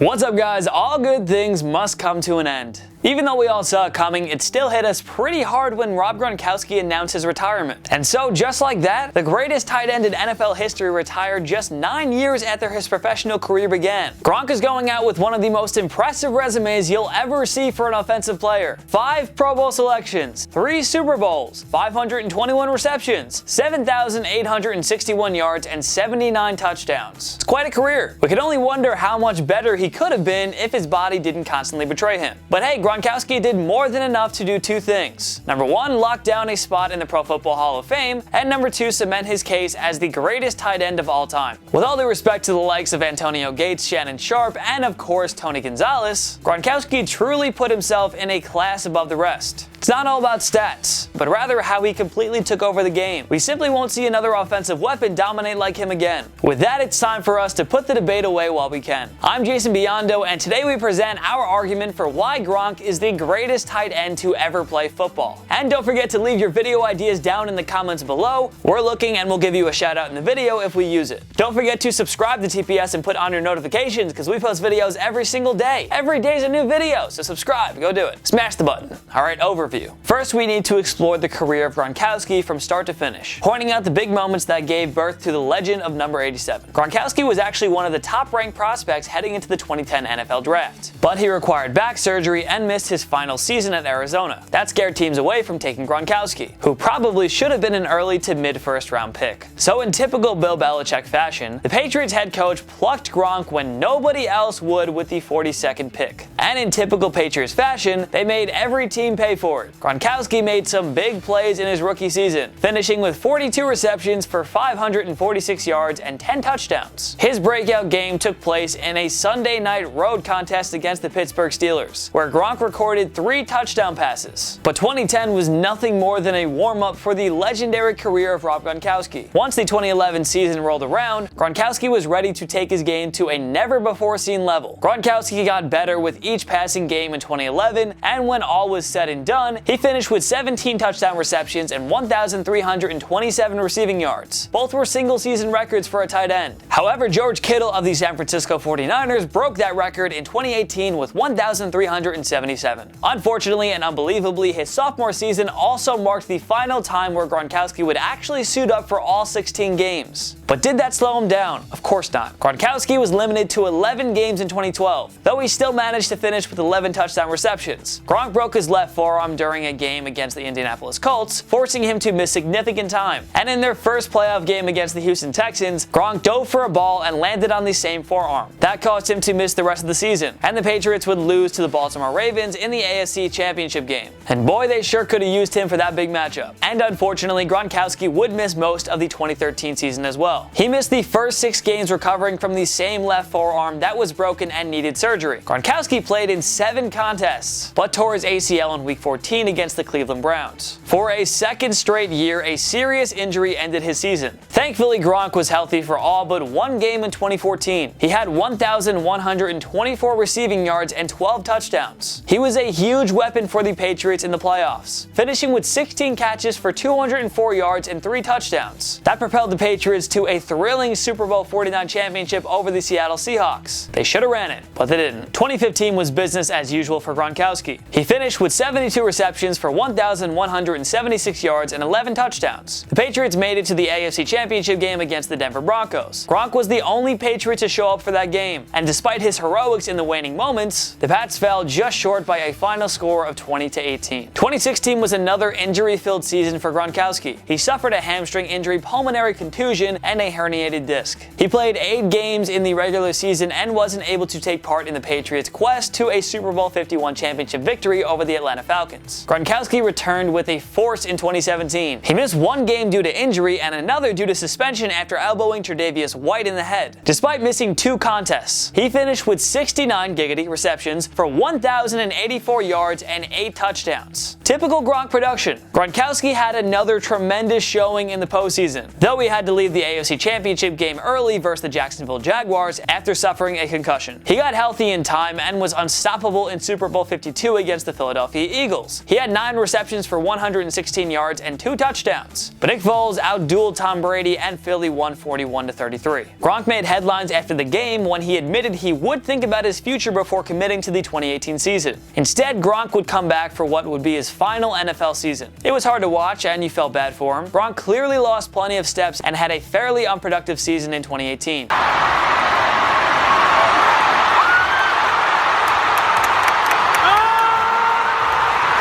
What's up, guys? All good things must come to an end. Even though we all saw it coming, it still hit us pretty hard when Rob Gronkowski announced his retirement. And so, just like that, the greatest tight end in NFL history retired just 9 years after his professional career began. Gronk is going out with one of the most impressive resumes you'll ever see for an offensive player. 5 Pro Bowl selections, 3 Super Bowls, 521 receptions, 7,861 yards, and 79 touchdowns. It's quite a career. We can only wonder how much better he could have been if his body didn't constantly betray him. But hey, Gronkowski did more than enough to do 2 things. Number 1, lock down a spot in the Pro Football Hall of Fame, and number 2, cement his case as the greatest tight end of all time. With all due respect to the likes of Antonio Gates, Shannon Sharpe, and of course Tony Gonzalez, Gronkowski truly put himself in a class above the rest. It's not all about stats, but rather how he completely took over the game. We simply won't see another offensive weapon dominate like him again. With that, it's time for us to put the debate away while we can. I'm Jason Biondo, and today we present our argument for why Gronk is the greatest tight end to ever play football. And don't forget to leave your video ideas down in the comments below. We're looking and we'll give you a shout out in the video if we use it. Don't forget to subscribe to TPS and put on your notifications because we post videos every single day. Every day's a new video, so subscribe, go do it. Smash the button. Alright, overview. First, we need to explore the career of Gronkowski from start to finish, pointing out the big moments that gave birth to the legend of number 87. Gronkowski was actually one of the top-ranked prospects heading into the 2010 NFL Draft, but he required back surgery and missed his final season at Arizona. That scared teams away from taking Gronkowski, who probably should have been an early to mid-first round pick. So in typical Bill Belichick fashion, the Patriots head coach plucked Gronk when nobody else would with the 42nd pick. And in typical Patriots fashion, they made every team pay for it. Gronkowski made some big plays in his rookie season, finishing with 42 receptions for 546 yards and 10 touchdowns. His breakout game took place in a Sunday night road contest against the Pittsburgh Steelers, where Gronk recorded 3 touchdown passes. But 2010 was nothing more than a warm-up for the legendary career of Rob Gronkowski. Once the 2011 season rolled around, Gronkowski was ready to take his game to a never-before-seen level. Gronkowski got better with each passing game in 2011, and when all was said and done, he finished with 17 touchdown receptions and 1,327 receiving yards. Both were single-season records for a tight end. However, George Kittle of the San Francisco 49ers broke that record in 2018 with 1,377. Unfortunately and unbelievably, his sophomore season also marked the final time where Gronkowski would actually suit up for all 16 games. But did that slow him down? Of course not. Gronkowski was limited to 11 games in 2012, though he still managed to finish with 11 touchdown receptions. Gronk broke his left forearm during a game against the Indianapolis Colts, forcing him to miss significant time. And in their first playoff game against the Houston Texans, Gronk dove for a ball and landed on the same forearm. That caused him to miss the rest of the season, and the Patriots would lose to the Baltimore Ravens in the AFC Championship game. And boy, they sure could have used him for that big matchup. And unfortunately, Gronkowski would miss most of the 2013 season as well. He missed the first 6 games recovering from the same left forearm that was broken and needed surgery. Gronkowski played in 7 contests, but tore his ACL in Week 14 against the Cleveland Browns. For a second straight year, a serious injury ended his season. Thankfully, Gronk was healthy for all but 1 game in 2014. He had 1,124 receiving yards and 12 touchdowns. He was a huge weapon for the Patriots in the playoffs, finishing with 16 catches for 204 yards and 3 touchdowns. That propelled the Patriots to a thrilling Super Bowl 49 championship over the Seattle Seahawks. They should have ran it, but they didn't. 2015 was business as usual for Gronkowski. He finished with 72 receptions for 1,176 yards and 11 touchdowns. The Patriots made it to the AFC Championship game against the Denver Broncos. Gronk was the only Patriot to show up for that game, and despite his heroics in the waning moments, the Pats fell just short by a final score of 20-18. 2016 was another injury-filled season for Gronkowski. He suffered a hamstring injury, pulmonary contusion, and a herniated disc. He played 8 games in the regular season and wasn't able to take part in the Patriots' quest to a Super Bowl 51 championship victory over the Atlanta Falcons. Gronkowski returned with a force in 2017. He missed 1 game due to injury and another due to suspension after elbowing Tre'Davious White in the head. Despite missing 2 contests, he finished with 69 receptions for 1,084 yards and 8 touchdowns. Typical Gronk production. Gronkowski had another tremendous showing in the postseason, though he had to leave the AFC Championship game early versus the Jacksonville Jaguars after suffering a concussion. He got healthy in time and was unstoppable in Super Bowl 52 against the Philadelphia Eagles. Foles. He had 9 receptions for 116 yards and 2 touchdowns. But Nick Foles outdueled Tom Brady and Philly won 41-33. Gronk made headlines after the game when he admitted he would think about his future before committing to the 2018 season. Instead, Gronk would come back for what would be his final NFL season. It was hard to watch and you felt bad for him. Gronk clearly lost plenty of steps and had a fairly unproductive season in 2018.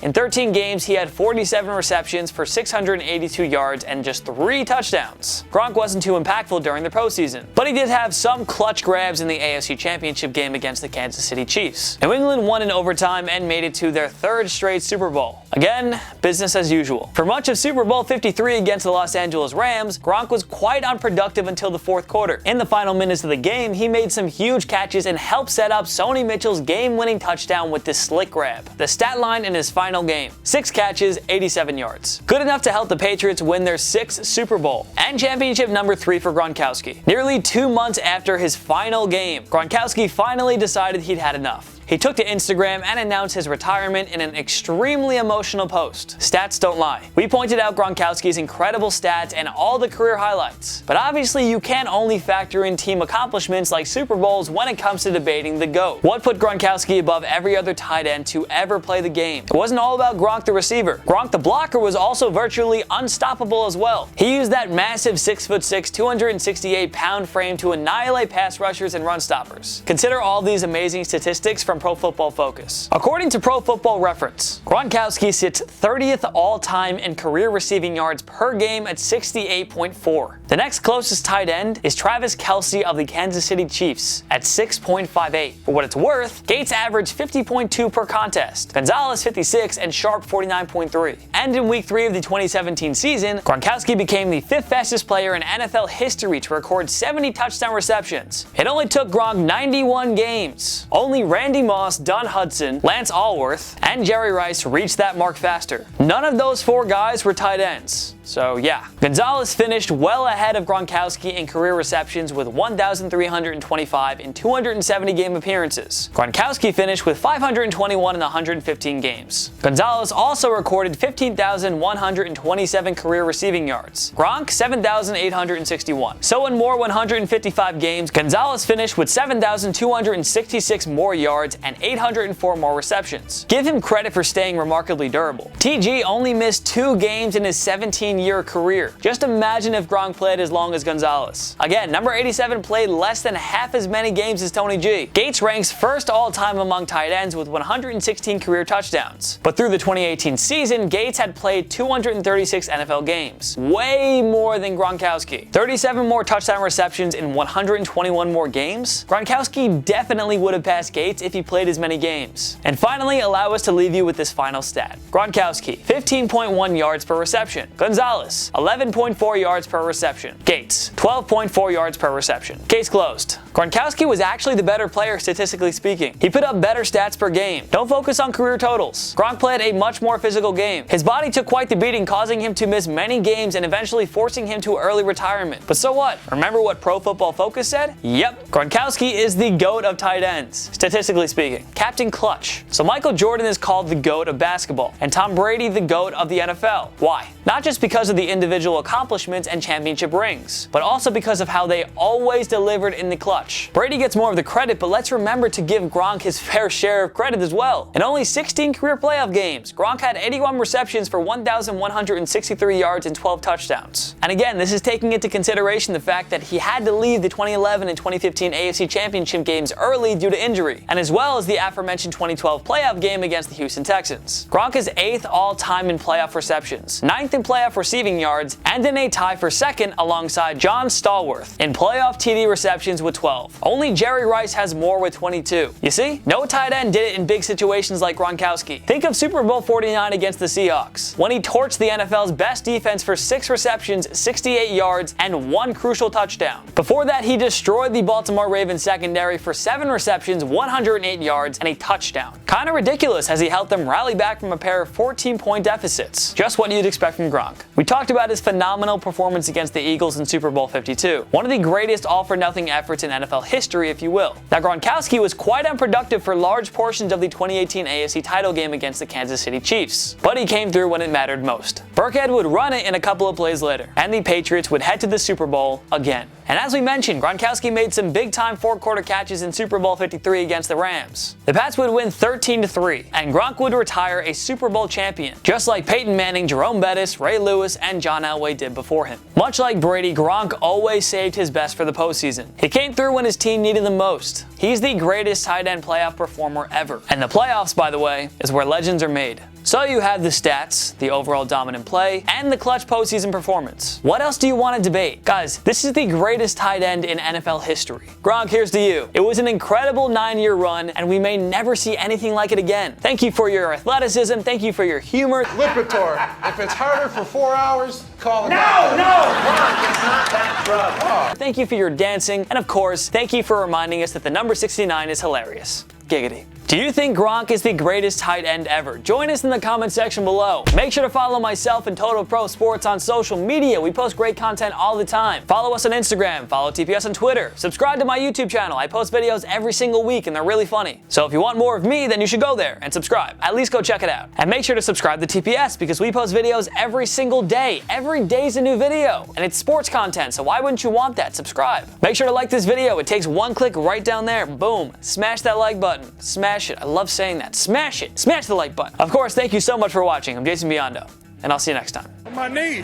In 13 games, he had 47 receptions for 682 yards and just 3 touchdowns. Gronk wasn't too impactful during the postseason, but he did have some clutch grabs in the AFC Championship game against the Kansas City Chiefs. New England won in overtime and made it to their 3rd straight Super Bowl. Again, business as usual. For much of Super Bowl 53 against the Los Angeles Rams, Gronk was quite unproductive until the 4th quarter. In the final minutes of the game, he made some huge catches and helped set up Sony Mitchell's game-winning touchdown with this slick grab. The stat line in his final game: 6 catches, 87 yards. Good enough to help the Patriots win their 6th Super Bowl and championship number 3 for Gronkowski. Nearly 2 months after his final game, Gronkowski finally decided he'd had enough. He took to Instagram and announced his retirement in an extremely emotional post. Stats don't lie. We pointed out Gronkowski's incredible stats and all the career highlights. But obviously you can't only factor in team accomplishments like Super Bowls when it comes to debating the GOAT. What put Gronkowski above every other tight end to ever play the game? It wasn't all about Gronk the receiver. Gronk the blocker was also virtually unstoppable as well. He used that massive 6'6", 268-pound frame to annihilate pass rushers and run stoppers. Consider all these amazing statistics from Pro Football Focus. According to Pro Football Reference, Gronkowski sits 30th all-time in career receiving yards per game at 68.4. The next closest tight end is Travis Kelce of the Kansas City Chiefs at 6.58. For what it's worth, Gates averaged 50.2 per contest, Gonzalez 56, and Sharpe 49.3. And in Week 3 of the 2017 season, Gronkowski became the 5th fastest player in NFL history to record 70 touchdown receptions. It only took Gronk 91 games. Only Randy Moss, Don Hudson, Lance Allworth, and Jerry Rice reached that mark faster. None of those 4 guys were tight ends. So yeah. Gonzalez finished well ahead of Gronkowski in career receptions with 1,325 in 270 game appearances. Gronkowski finished with 521 in 115 games. Gonzalez also recorded 15,127 career receiving yards. Gronk 7,861. So in more 155 games, Gonzalez finished with 7,266 more yards and 804 more receptions. Give him credit for staying remarkably durable. TG only missed 2 games in his 17-year career. Just imagine if Gronk played as long as Gonzalez. Again, number 87 played less than half as many games as Tony G. Gates ranks 1st all-time among tight ends with 116 career touchdowns. But through the 2018 season, Gates had played 236 NFL games. Way more than Gronkowski. 37 more touchdown receptions in 121 more games? Gronkowski definitely would have passed Gates if he played as many games. And finally, allow us to leave you with this final stat. Gronkowski, 15.1 yards per reception. Gonzalez, 11.4 yards per reception. Gates, 12.4 yards per reception. Case closed. Gronkowski was actually the better player statistically speaking. He put up better stats per game. Don't focus on career totals. Gronk played a much more physical game. His body took quite the beating, causing him to miss many games and eventually forcing him to early retirement. But so what? Remember what Pro Football Focus said? Yep, Gronkowski is the GOAT of tight ends, statistically speaking. Captain Clutch. So Michael Jordan is called the GOAT of basketball, and Tom Brady the GOAT of the NFL. Why? Not just because of the individual accomplishments and championship rings, but also because of how they always delivered in the clutch. Brady gets more of the credit, but let's remember to give Gronk his fair share of credit as well. In only 16 career playoff games, Gronk had 81 receptions for 1,163 yards and 12 touchdowns. And again, this is taking into consideration the fact that he had to leave the 2011 and 2015 AFC Championship games early due to injury, and as well as the aforementioned 2012 playoff game against the Houston Texans. Gronk is 8th all-time in playoff receptions, 9th in playoff receiving yards, and in a tie for 2nd alongside John Stallworth in playoff TD receptions with 12. Only Jerry Rice has more with 22. You see? No tight end did it in big situations like Gronkowski. Think of Super Bowl 49 against the Seahawks, when he torched the NFL's best defense for 6 receptions, 68 yards, and 1 crucial touchdown. Before that, he destroyed the Baltimore Ravens secondary for 7 receptions, 108 yards, and a touchdown. Kinda ridiculous as he helped them rally back from a pair of 14-point deficits. Just what you'd expect from Gronk. We talked about his phenomenal performance against the Eagles in Super Bowl 52, one of the greatest all-for-nothing efforts in NFL history, if you will. Now, Gronkowski was quite unproductive for large portions of the 2018 AFC title game against the Kansas City Chiefs, but he came through when it mattered most. Burkhead would run it in a couple of plays later, and the Patriots would head to the Super Bowl again. And as we mentioned, Gronkowski made some big-time fourth-quarter catches in Super Bowl 53 against the Rams. The Pats would win 13-3, and Gronk would retire a Super Bowl champion, just like Peyton Manning, Jerome Bettis, Ray Lewis, and John Elway did before him. Much like Brady, Gronk always saved his best for the postseason. He came through when his team needed him most. He's the greatest tight end playoff performer ever. And the playoffs, by the way, is where legends are made. So you have the stats, the overall dominant play, and the clutch postseason performance. What else do you want to debate? Guys, this is the greatest tight end in NFL history. Gronk, here's to you. It was an incredible 9-year run, and we may never see anything like it again. Thank you for your athleticism, thank you for your humor. Lipitor, if it's harder for 4 hours, call it. No, Gronk, it's not that drug. Thank you for your dancing, and of course, thank you for reminding us that the number 69 is hilarious. Giggity. Do you think Gronk is the greatest tight end ever? Join us in the comment section below. Make sure to follow myself and Total Pro Sports on social media. We post great content all the time. Follow us on Instagram, follow TPS on Twitter, subscribe to my YouTube channel. I post videos every single week and they're really funny. So if you want more of me, then you should go there and subscribe. At least go check it out. And make sure to subscribe to TPS because we post videos every single day. Every day's a new video. And it's sports content, so why wouldn't you want that? Subscribe. Make sure to like this video. It takes one click right down there. Boom. Smash that like button. Smash it. I love saying that. Smash it. Smash the like button. Of course, thank you so much for watching. I'm Jason Biondo, and I'll see you next time. My knee.